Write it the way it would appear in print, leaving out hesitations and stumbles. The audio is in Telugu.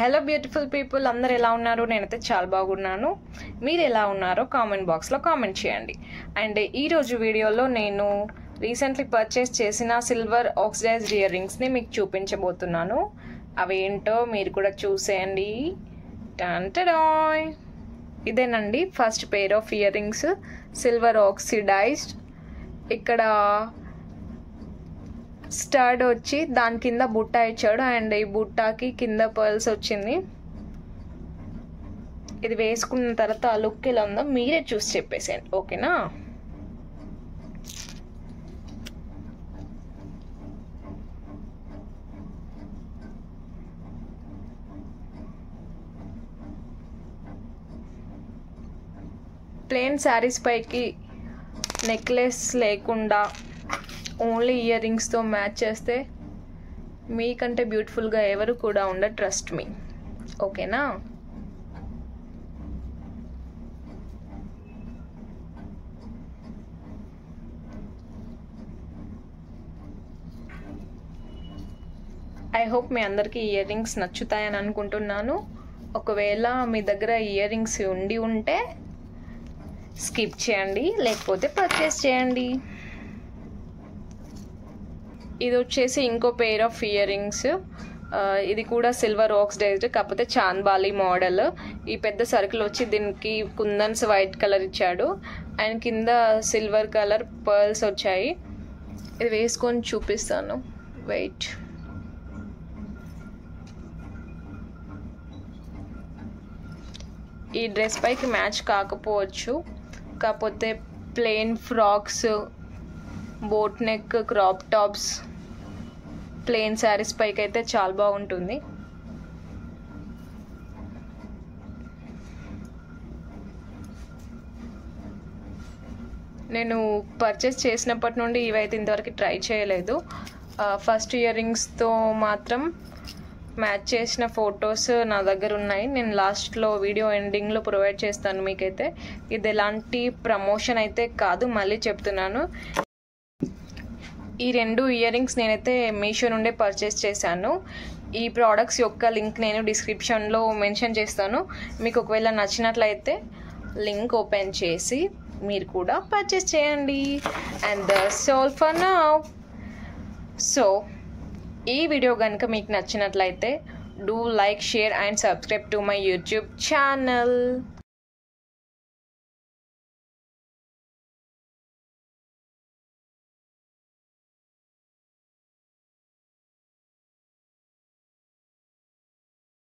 హలో బ్యూటిఫుల్ పీపుల్, అందరు ఎలా ఉన్నారు? నేనైతే చాలా బాగున్నాను. మీరు ఎలా ఉన్నారో కామెంట్ బాక్స్లో కామెంట్ చేయండి. అండ్ ఈరోజు వీడియోలో నేను రీసెంట్లీ పర్చేస్ చేసిన సిల్వర్ ఆక్సిడైజ్డ్ ఇయర్ రింగ్స్ని మీకు చూపించబోతున్నాను. అవి ఏంటో మీరు కూడా చూసేయండి. టంటడాయ్, ఇదేనండి first pair of earrings, silver oxidized. ఇక్కడ స్టడ్ వచ్చి దాని కింద బుట్ట ఇచ్చాడు అండ్ ఈ బుట్టకి కింద పర్ల్స్ వచ్చింది. ఇది వేసుకున్న తర్వాత ఆ లుక్ ఎలా ఉందో మీరే చూసి చెప్పేసేయండి, ఓకేనా? ప్లెయిన్ శారీస్ పైకి నెక్లెస్ లేకుండా ఓన్లీ ఇయర్ రింగ్స్తో మ్యాచ్ చేస్తే మీకంటే బ్యూటిఫుల్గా ఎవరు కూడా ఉండరు, ట్రస్ట్ మీ, ఓకేనా? ఐ హోప్ మీ అందరికీ ఇయర్ రింగ్స్ నచ్చుతాయని అనుకుంటున్నాను. ఒకవేళ మీ దగ్గర ఇయర్ రింగ్స్ ఉండి ఉంటే స్కిప్ చేయండి, లేకపోతే పర్చేస్ చేయండి. ఇది వచ్చేసి ఇంకో పెయిర్ ఆఫ్ ఇయర్ రింగ్స్. ఇది కూడా సిల్వర్ ఆక్సిడైజ్డ్, కాకపోతే చాంద్బాలి మోడల్. ఈ పెద్ద సర్కిల్ వచ్చి దీనికి కుందన్స్ వైట్ కలర్ ఇచ్చాడు అండ్ కింద సిల్వర్ కలర్ పర్ల్స్ వచ్చాయి. ఇది వేసుకొని చూపిస్తాను, వెయిట్. ఈ డ్రెస్ పైకి మ్యాచ్ కాకపోవచ్చు, కాకపోతే plain frocks, boat neck crop tops, plain saris పైకి అయితే చాలా బాగుంటుంది. నేను పర్చేస్ చేసినప్పటి నుండి ఇవైతే ఇంతవరకు ట్రై చేయలేదు. ఫస్ట్ ఇయర్ రింగ్స్తో మాత్రం మ్యాచ్ చేసిన ఫొటోస్ నా దగ్గర ఉన్నాయి. నేను లాస్ట్లో వీడియో ఎండింగ్లో ప్రొవైడ్ చేస్తాను మీకైతే. ఇది ఎలాంటి ప్రమోషన్ అయితే కాదు, మళ్ళీ చెప్తున్నాను. ఈ రెండు ఇయర్ రింగ్స్ నేనైతే మీషో నుండే పర్చేస్ చేశాను. ఈ ప్రోడక్ట్స్ యొక్క లింక్ నేను డిస్క్రిప్షన్లో మెన్షన్ చేస్తాను. మీకు ఒకవేళ నచ్చినట్లయితే లింక్ ఓపెన్ చేసి మీరు కూడా పర్చేస్ చేయండి. And that's all for now. So ఈ వీడియో కనుక మీకు నచ్చినట్లయితే do like, share and subscribe to my YouTube channel.